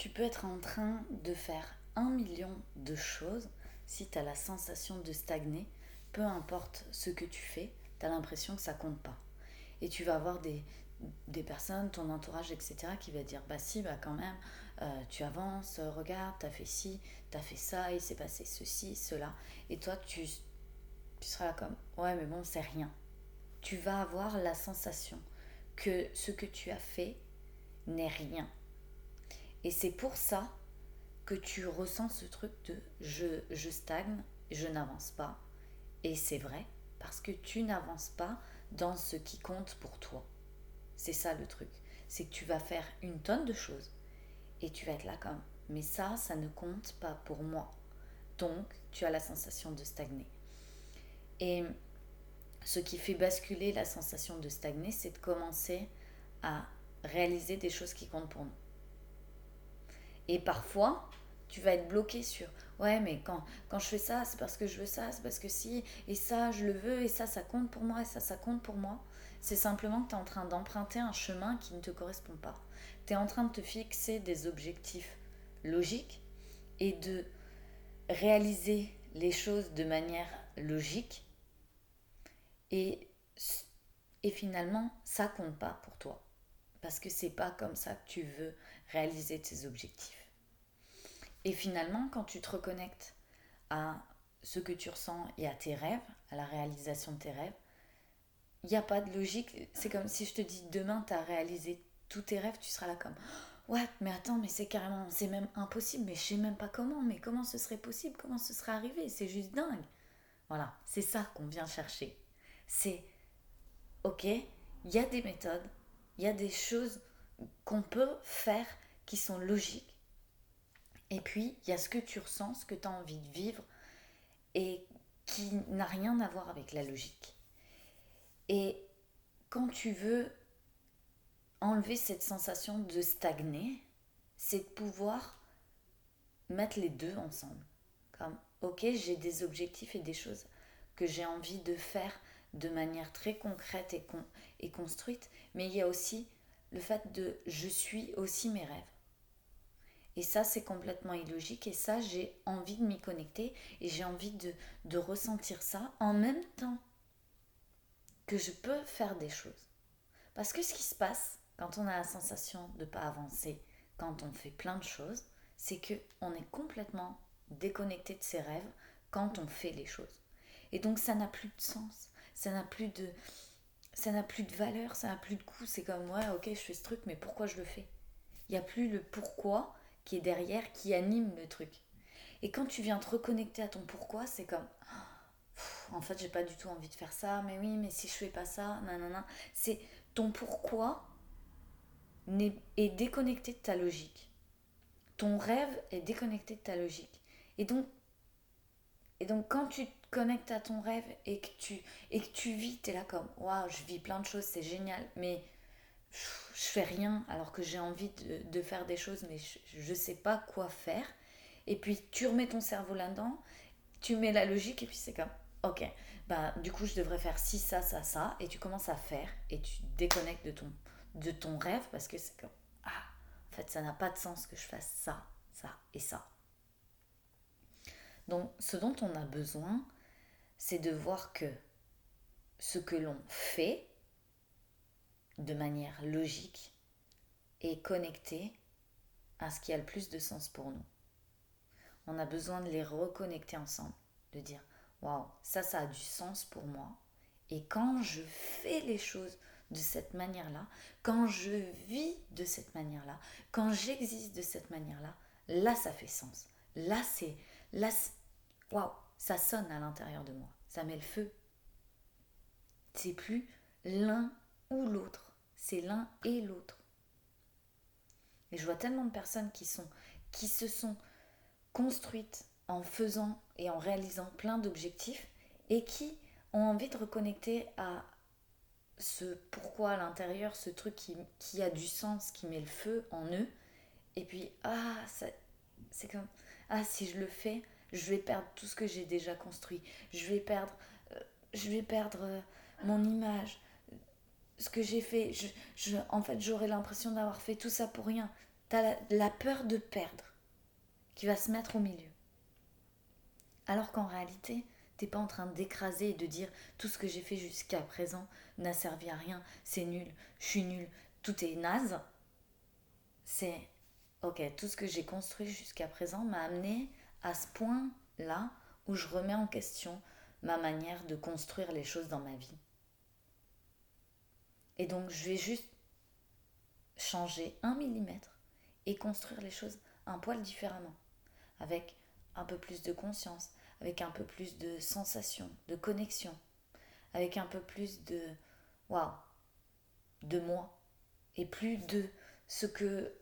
tu peux être en train de faire 1 million de choses. Si tu as la sensation de stagner, peu importe ce que tu fais, tu as l'impression que ça compte pas. Et tu vas avoir des personnes, ton entourage, etc., qui va dire bah si, bah quand même, tu avances, regarde, t'as fait ci, t'as fait ça, il s'est passé ceci, cela. Et toi, tu seras là comme ouais, mais bon, c'est rien. Tu vas avoir la sensation que ce que tu as fait n'est rien. Et c'est pour ça que tu ressens ce truc de je stagne, je n'avance pas. Et c'est vrai, parce que tu n'avances pas dans ce qui compte pour toi. C'est ça le truc. C'est que tu vas faire une tonne de choses et tu vas être là comme mais ça ne compte pas pour moi. Donc, tu as la sensation de stagner. Et ce qui fait basculer la sensation de stagner, c'est de commencer à réaliser des choses qui comptent pour nous. Et parfois, tu vas être bloqué sur ouais, mais quand je fais ça, c'est parce que je veux ça, c'est parce que si, et ça, je le veux, et ça compte pour moi, et ça compte pour moi. C'est simplement que tu es en train d'emprunter un chemin qui ne te correspond pas. Tu es en train de te fixer des objectifs logiques et de réaliser les choses de manière logique, et, et finalement, ça compte pas pour toi. Parce que c'est pas comme ça que tu veux réaliser tes objectifs. Et finalement, quand tu te reconnectes à ce que tu ressens et à tes rêves, à la réalisation de tes rêves, il n'y a pas de logique. C'est comme si je te dis demain, tu as réalisé tous tes rêves, tu seras là comme ouais, mais attends, mais c'est carrément, c'est même impossible, mais je sais même pas comment, mais comment ce serait possible, comment ce serait arrivé, c'est juste dingue. Voilà, c'est ça qu'on vient chercher. C'est ok, il y a des méthodes, il y a des choses qu'on peut faire qui sont logiques, et puis il y a ce que tu ressens, ce que tu as envie de vivre, et qui n'a rien à voir avec la logique. Et quand tu veux enlever cette sensation de stagner, c'est de pouvoir mettre les deux ensemble. Comme, ok, j'ai des objectifs et des choses que j'ai envie de faire de manière très concrète et construite, mais il y a aussi le fait de je suis aussi mes rêves. Et ça, c'est complètement illogique. Et ça, j'ai envie de m'y connecter et j'ai envie de ressentir ça en même temps que je peux faire des choses. Parce que ce qui se passe quand on a la sensation de ne pas avancer, quand on fait plein de choses, c'est qu'on est complètement déconnecté de ses rêves quand on fait les choses. Et donc ça n'a plus de sens, ça n'a plus de valeur, ça n'a plus de goût. C'est comme ouais, ok, je fais ce truc, mais pourquoi je le fais? Il n'y a plus le pourquoi qui est derrière, qui anime le truc. Et quand tu viens te reconnecter à ton pourquoi, c'est comme en fait, j'ai pas du tout envie de faire ça, mais oui, mais si je fais pas ça, nanana. C'est ton pourquoi est déconnecté de ta logique. Ton rêve est déconnecté de ta logique. Et donc, quand tu te connectes à ton rêve et que tu vis, t'es là comme waouh, je vis plein de choses, c'est génial, mais je fais rien alors que j'ai envie de faire des choses, mais je sais pas quoi faire. Et puis tu remets ton cerveau là-dedans, tu mets la logique et puis c'est comme ok, bah du coup je devrais faire ci, ça, et tu commences à faire et tu te déconnectes de ton rêve parce que c'est comme ah, en fait ça n'a pas de sens que je fasse ça et ça. Donc ce dont on a besoin, c'est de voir que ce que l'on fait de manière logique est connecté à ce qui a le plus de sens pour nous. On a besoin de les reconnecter ensemble, de dire waouh, ça a du sens pour moi. Et quand je fais les choses de cette manière-là, quand je vis de cette manière-là, quand j'existe de cette manière-là, là ça fait sens. Là waouh, ça sonne à l'intérieur de moi. Ça met le feu. C'est plus l'un ou l'autre, c'est l'un et l'autre. Et je vois tellement de personnes qui se sont construites en faisant et en réalisant plein d'objectifs et qui ont envie de reconnecter à ce pourquoi à l'intérieur, ce truc qui a du sens, qui met le feu en eux. Et puis, c'est comme, si je le fais, je vais perdre tout ce que j'ai déjà construit. Euh, je vais perdre mon image, ce que j'ai fait. En fait, j'aurais l'impression d'avoir fait tout ça pour rien. t'as la peur de perdre qui va se mettre au milieu. Alors qu'en réalité, t'es pas en train d'écraser et de dire tout ce que j'ai fait jusqu'à présent n'a servi à rien, c'est nul, je suis nul, tout est naze. C'est ok, tout ce que j'ai construit jusqu'à présent m'a amené à ce point-là où je remets en question ma manière de construire les choses dans ma vie. Et donc je vais juste changer 1 millimètre et construire les choses un poil différemment, avec un peu plus de conscience, avec un peu plus de sensation, de connexion, avec un peu plus de waouh, de moi, et plus de ce que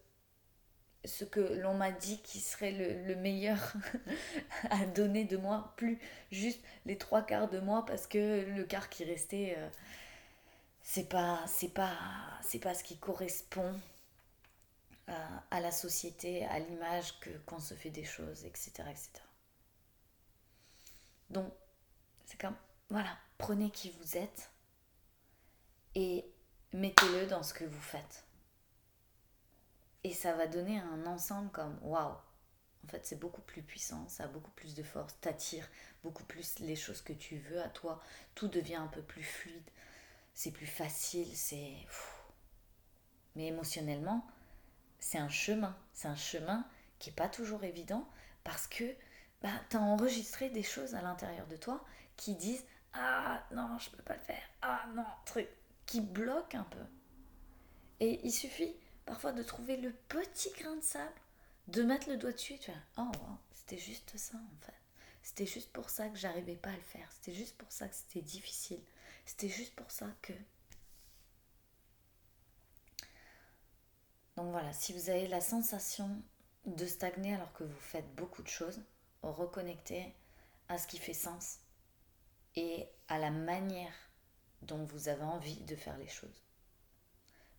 l'on m'a dit qui serait le meilleur à donner de moi, plus juste les 3 quarts de moi parce que le quart qui restait, c'est pas ce qui correspond à la société, à l'image que qu'on se fait des choses, etc., etc. Donc, c'est comme, voilà, prenez qui vous êtes et mettez-le dans ce que vous faites. Et ça va donner un ensemble comme, waouh, en fait, c'est beaucoup plus puissant, ça a beaucoup plus de force, t'attires beaucoup plus les choses que tu veux à toi, tout devient un peu plus fluide, c'est plus facile, c'est... Mais émotionnellement, c'est un chemin qui n'est pas toujours évident parce que tu as enregistré des choses à l'intérieur de toi qui disent ah non, je peux pas le faire, ah non, truc, qui bloquent un peu. Et il suffit parfois de trouver le petit grain de sable, de mettre le doigt dessus et tu fais oh wow, c'était juste ça en fait. C'était juste pour ça que j'arrivais pas à le faire, c'était juste pour ça que c'était difficile, c'était juste pour ça que... Donc voilà, si vous avez la sensation de stagner alors que vous faites beaucoup de choses, reconnectez à ce qui fait sens et à la manière dont vous avez envie de faire les choses.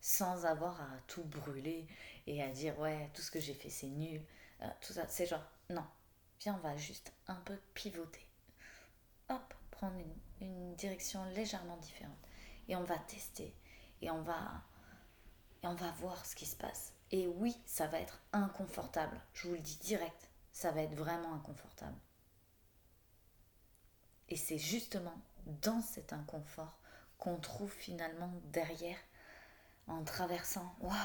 Sans avoir à tout brûler et à dire ouais, tout ce que j'ai fait c'est nul, tout ça, c'est genre non, viens on va juste un peu pivoter. Hop, prendre une direction légèrement différente et on va tester et on va voir ce qui se passe. Et oui, ça va être inconfortable. Je vous le dis direct, ça va être vraiment inconfortable. Et c'est justement dans cet inconfort qu'on trouve finalement derrière, en traversant, waouh,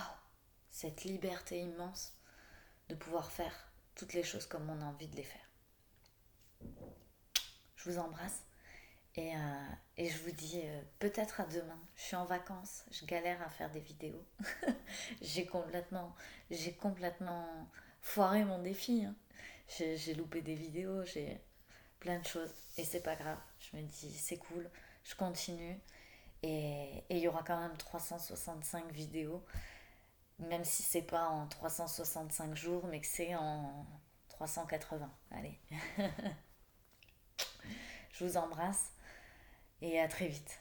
cette liberté immense de pouvoir faire toutes les choses comme on a envie de les faire. Je vous embrasse et je vous dis peut-être à demain. Je suis en vacances, je galère à faire des vidéos. j'ai complètement foiré mon défi. Hein. J'ai loupé des vidéos, j'ai plein de choses. Et c'est pas grave. Je me dis, c'est cool, je continue. Et il y aura quand même 365 vidéos, même si c'est pas en 365 jours, mais que c'est en 380. Allez. Je vous embrasse et à très vite.